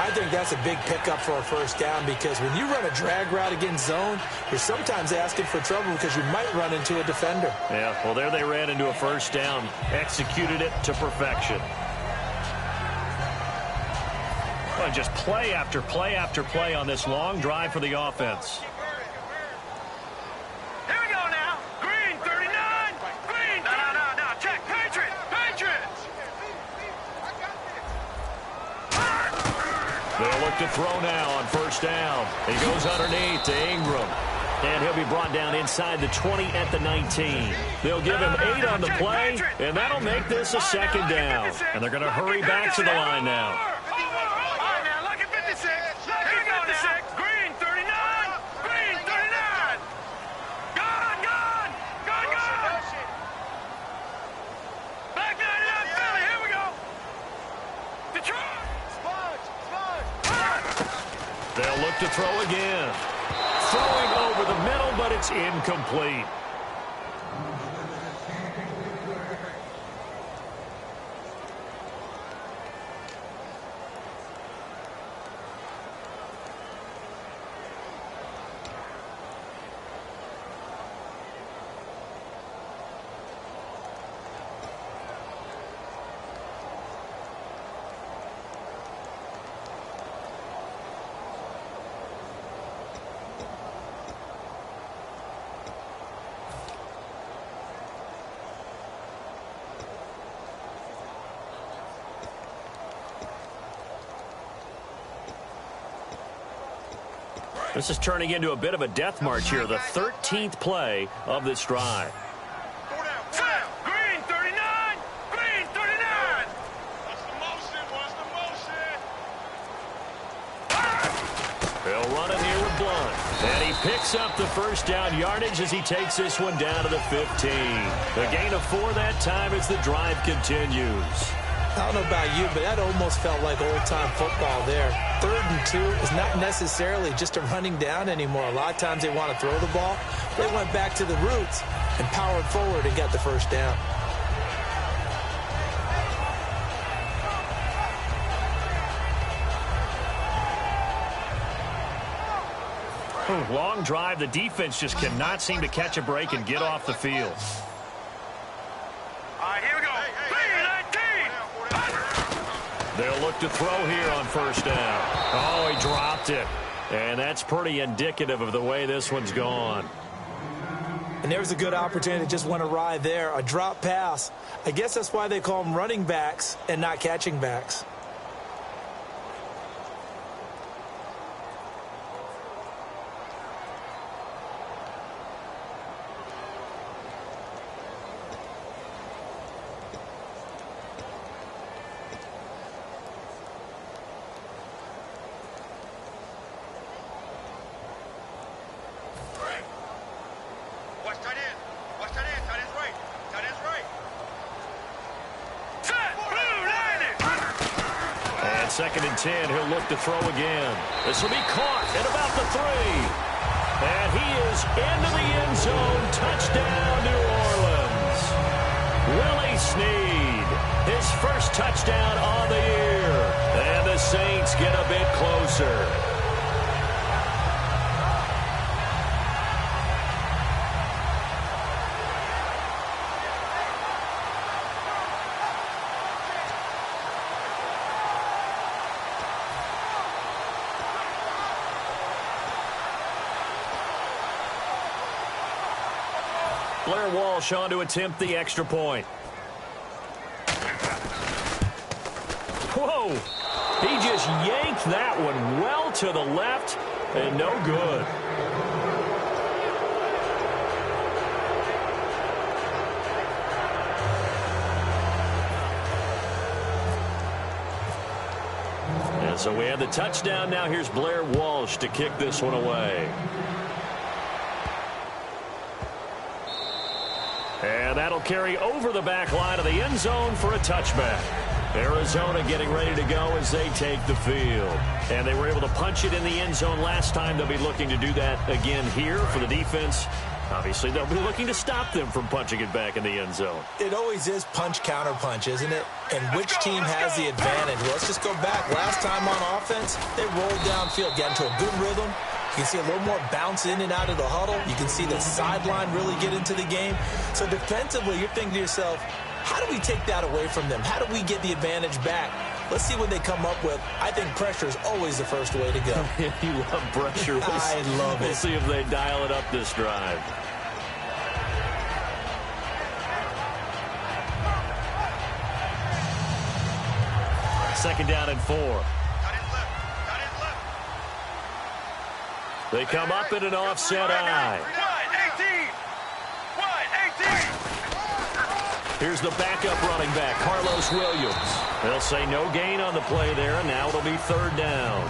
I think that's a big pickup for a first down because when you run a drag route against zone, you're sometimes asking for trouble because you might run into a defender. Yeah, well, there they ran into a first down, executed it to perfection. Well, just play after play after play on this long drive for the offense. Here we go now. Green, 39. Green. No. Check. Patriots. They'll look to throw now on first down. He goes underneath to Ingram. And he'll be brought down inside the 20 at the 19. They'll give him 8 on the play, and that'll make this a second down. And they're going to hurry back to the line now. They'll look to throw again. Throwing over the middle, but it's incomplete. This is turning into a bit of a death march here, the 13th play of this drive. Green, 39. Green, 39. What's the motion? They'll run it here with Blunt. And he picks up the first down yardage as he takes this one down to the 15. The gain of 4 that time as the drive continues. I don't know about you, but that almost felt like old-time football there. 3rd and 2 is not necessarily just a running down anymore. A lot of times they want to throw the ball. They went back to the roots and powered forward and got the first down. Long drive. The defense just cannot seem to catch a break and get off the field. All right, here we go. They'll look to throw here on first down. Oh, he dropped it. And that's pretty indicative of the way this one's gone. And there was a good opportunity that just went awry there. A drop pass. I guess that's why they call them running backs and not catching backs. Second and 10, he'll look to throw again. This will be caught at about the 3. And he is into the end zone. Touchdown, New Orleans. Willie Snead, his first touchdown on the year. And the Saints get a bit closer. Blair Walsh on to attempt the extra point. Whoa! He just yanked that one well to the left and no good. And so we have the touchdown. Now here's Blair Walsh to kick this one away. And that'll carry over the back line of the end zone for a touchback. Arizona getting ready to go as they take the field. And they were able to punch it in the end zone last time. They'll be looking to do that again here for the defense. Obviously, they'll be looking to stop them from punching it back in the end zone. It always is punch-counter-punch, isn't it? And which team has the advantage? Well, let's just go back. Last time on offense, they rolled downfield, got into a good rhythm. You can see a little more bounce in and out of the huddle. You can see the sideline really get into the game. So defensively, you're thinking to yourself, how do we take that away from them? How do we get the advantage back? Let's see what they come up with. I think pressure is always the first way to go. You love pressure. I love it. We'll see if they dial it up this drive. Second down and 4. They come up in an offset eye. Here's the backup running back, Carlos Williams. They'll say no gain on the play there, and now it'll be third down.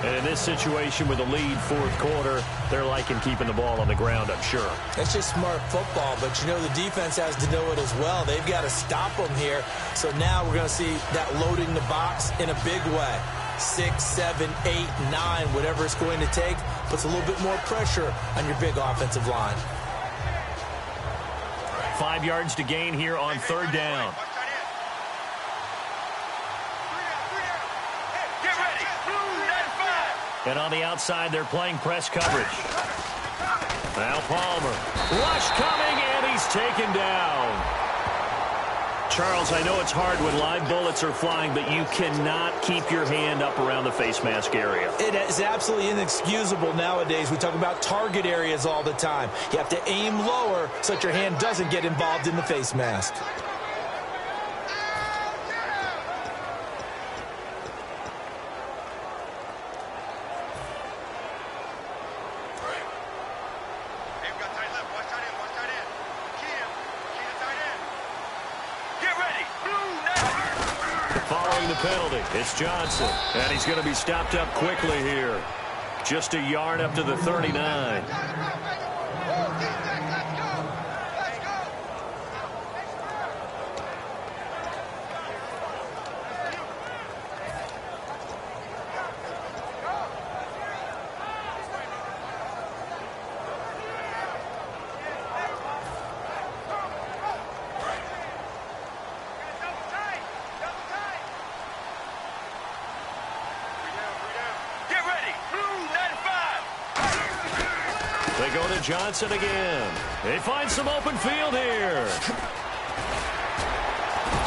And in this situation with a lead fourth quarter, they're liking keeping the ball on the ground, I'm sure. That's just smart football, but you know the defense has to know it as well. They've got to stop them here. So now we're going to see that loading the box in a big way. 6, 7, 8, 9, whatever it's going to take, puts a little bit more pressure on your big offensive line. 5 yards to gain here on third down. And on the outside, they're playing press coverage. Now Palmer. Rush coming, and he's taken down. Charles, I know it's hard when live bullets are flying, but you cannot keep your hand up around the face mask area. It is absolutely inexcusable nowadays. We talk about target areas all the time. You have to aim lower so that your hand doesn't get involved in the face mask. Penalty. It's Johnson, and he's going to be stopped up quickly here. Just a yard up to the 39. Johnson again. They find some open field here.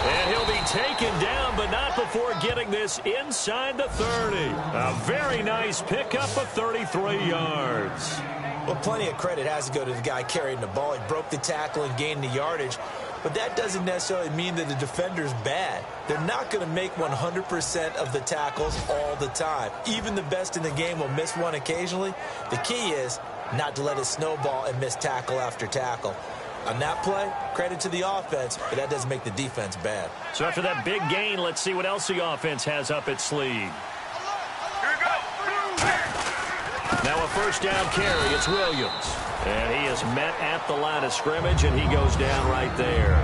And he'll be taken down, but not before getting this inside the 30. A very nice pickup of 33 yards. Well, plenty of credit has to go to the guy carrying the ball. He broke the tackle and gained the yardage. But that doesn't necessarily mean that the defender's bad. They're not going to make 100% of the tackles all the time. Even the best in the game will miss one occasionally. The key is not to let it snowball and miss tackle after tackle. On that play, credit to the offense, but that doesn't make the defense bad. So after that big gain, let's see what else the offense has up its sleeve. Now a first down carry. It's Williams. And he is met at the line of scrimmage, and he goes down right there.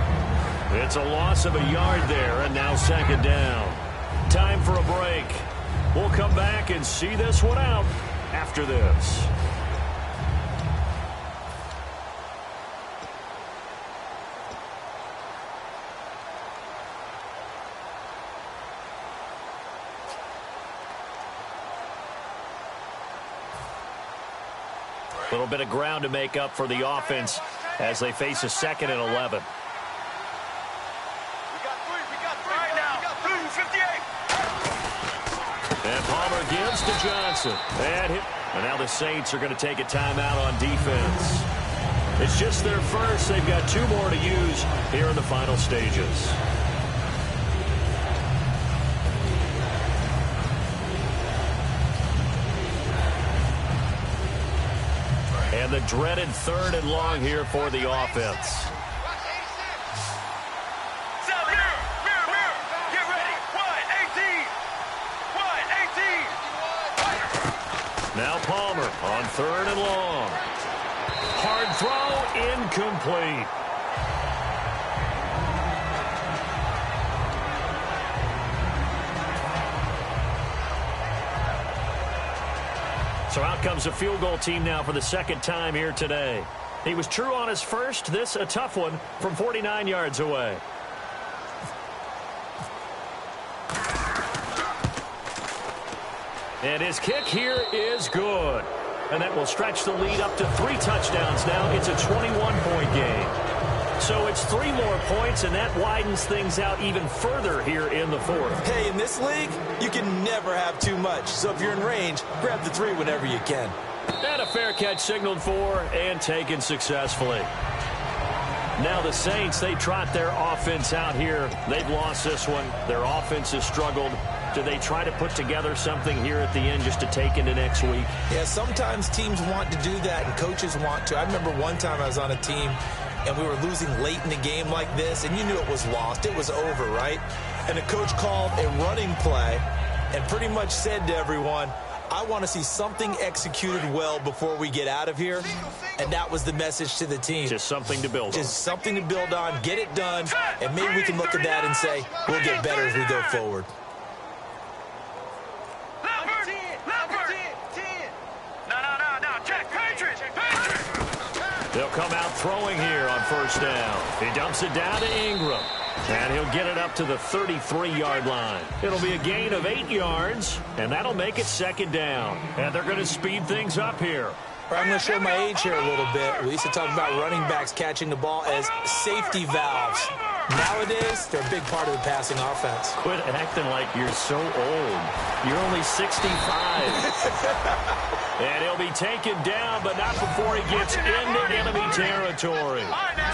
It's a loss of a yard there, and now second down. Time for a break. We'll come back and see this one out after this. A little bit of ground to make up for the offense as they face a 2nd and 11. We got 3 right now. 58. And Palmer gives to Johnson. And now the Saints are going to take a timeout on defense. It's just their first. They've got 2 more to use here in the final stages. And the dreaded 3rd and long here for the offense. Get ready. 18. Now Palmer on 3rd and long. Hard throw, incomplete. So out comes a field goal team now for the 2nd time here today. He was true on his first. This a tough one from 49 yards away. And his kick here is good. And that will stretch the lead up to 3 touchdowns now. It's a 21-point game. So it's 3 more points, and that widens things out even further here in the fourth. Hey, in this league, you can never have too much. So if you're in range, grab the 3 whenever you can. And a fair catch signaled for and taken successfully. Now the Saints, they trot their offense out here. They've lost this one. Their offense has struggled. Do they try to put together something here at the end just to take into next week? Yeah, sometimes teams want to do that and coaches want to. I remember one time I was on a team and we were losing late in the game like this, and you knew it was lost. It was over, right? And the coach called a running play and pretty much said to everyone, I want to see something executed well before we get out of here. And that was the message to the team. Just something to build on. Just something to build on, get it done, and maybe we can look at that and say, we'll get better as we go forward. They'll come out throwing here on first down. He dumps it down to Ingram. And he'll get it up to the 33-yard line. It'll be a gain of 8 yards, and that'll make it second down. And they're going to speed things up here. I'm going to show my age here a little bit. We used to talk about running backs catching the ball as safety valves. Nowadays, they're a big part of the passing offense. Quit acting like you're so old. You're only 65. And he'll be taken down, but not before he gets into enemy territory.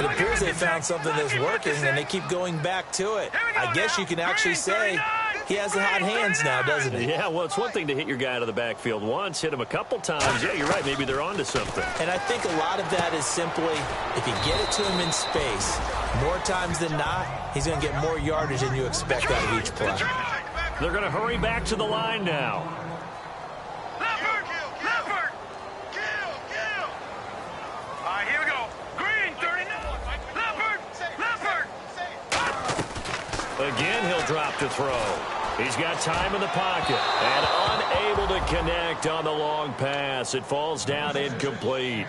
It appears they found something that's working, and they keep going back to it. I guess you can actually say he has the hot hands now, doesn't he? Yeah, well, it's one thing to hit your guy out of the backfield once, hit him a couple times. Yeah, you're right. Maybe they're onto something. And I think a lot of that is simply if you get it to him in space, more times than not, he's going to get more yardage than you expect out of each play. They're going to hurry back to the line now. Again, he'll drop to throw. He's got time in the pocket and unable to connect on the long pass. It falls down incomplete.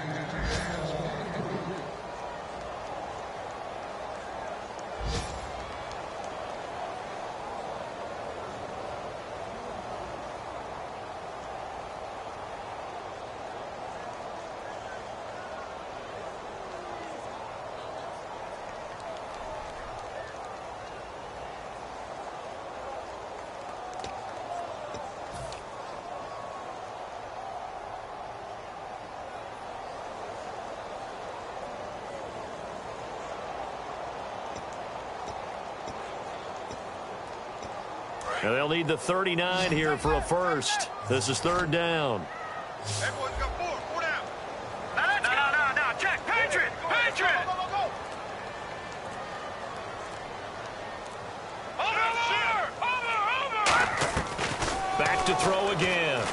And they'll need the 39 here for a first. This is third down. Everyone's got 4 down. No, check. Patriot. Over. Back to throw again.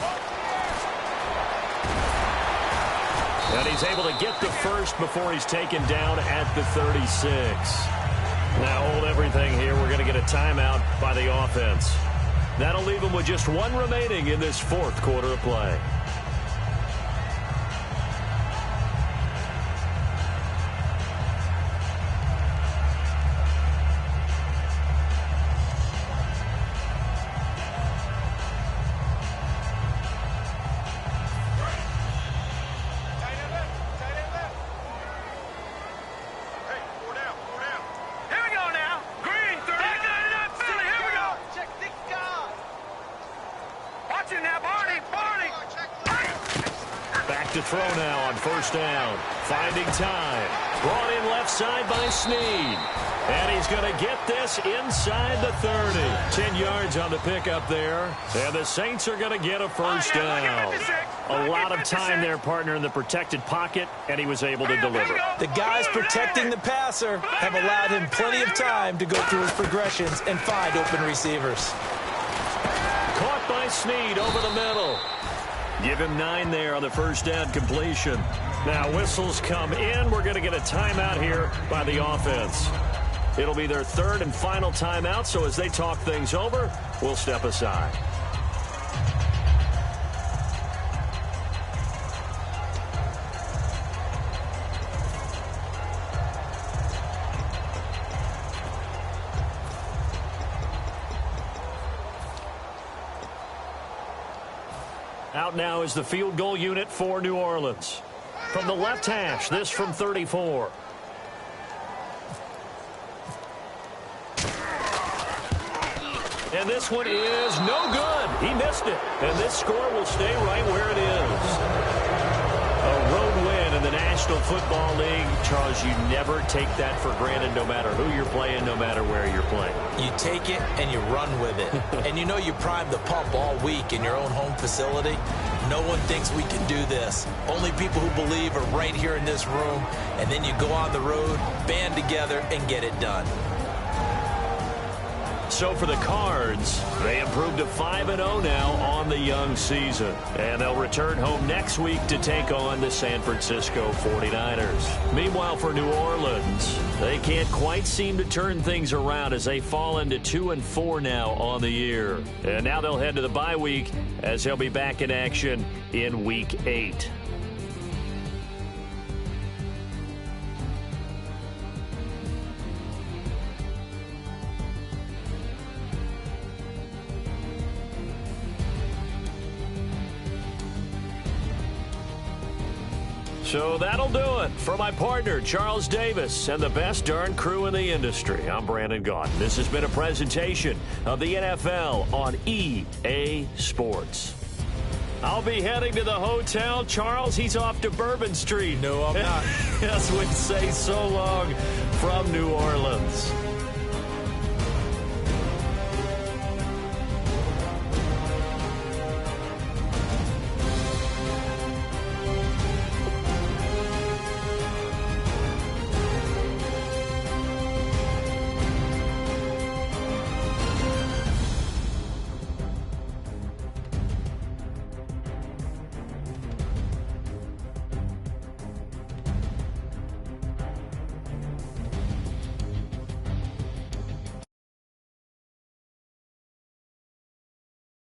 And he's able to get the first before he's taken down at the 36. Now hold everything here. We're going to get a timeout by the offense. That'll leave them with just 1 remaining in this fourth quarter of play. To throw now on first down. Finding time. Brought in left side by Snead. And he's going to get this inside the 30. 10 yards on the pickup there. And the Saints are going to get a first down. A lot of time there, partner, in the protected pocket, and he was able to deliver. The guys protecting the passer have allowed him plenty of time to go through his progressions and find open receivers. Caught by Snead over the middle. Give him 9 there on the first down completion. Now whistles come in. We're going to get a timeout here by the offense. It'll be their third and final timeout, so as they talk things over, we'll step aside. Out now is the field goal unit for New Orleans. From the left hash, this from 34. And this one is no good. He missed it. And this score will stay right where it is. A road win in the National Football League. Charles, you never take that for granted no matter who you're playing, no matter where you're playing. You take it and you run with it. And you know you primed the pump all week in your own home facility. No one thinks we can do this. Only people who believe are right here in this room. And then you go on the road, band together, and get it done. So for the Cards, they improved to 5-0 now on the young season. And they'll return home next week to take on the San Francisco 49ers. Meanwhile, for New Orleans, they can't quite seem to turn things around as they fall into 2-4 now on the year. And now they'll head to the bye week as they'll be back in action in Week 8. So that'll do it for my partner, Charles Davis, and the best darn crew in the industry. I'm Brandon Gaudin. This has been a presentation of the NFL on EA Sports. I'll be heading to the hotel. Charles, he's off to Bourbon Street. No, I'm not. As we say so long from New Orleans.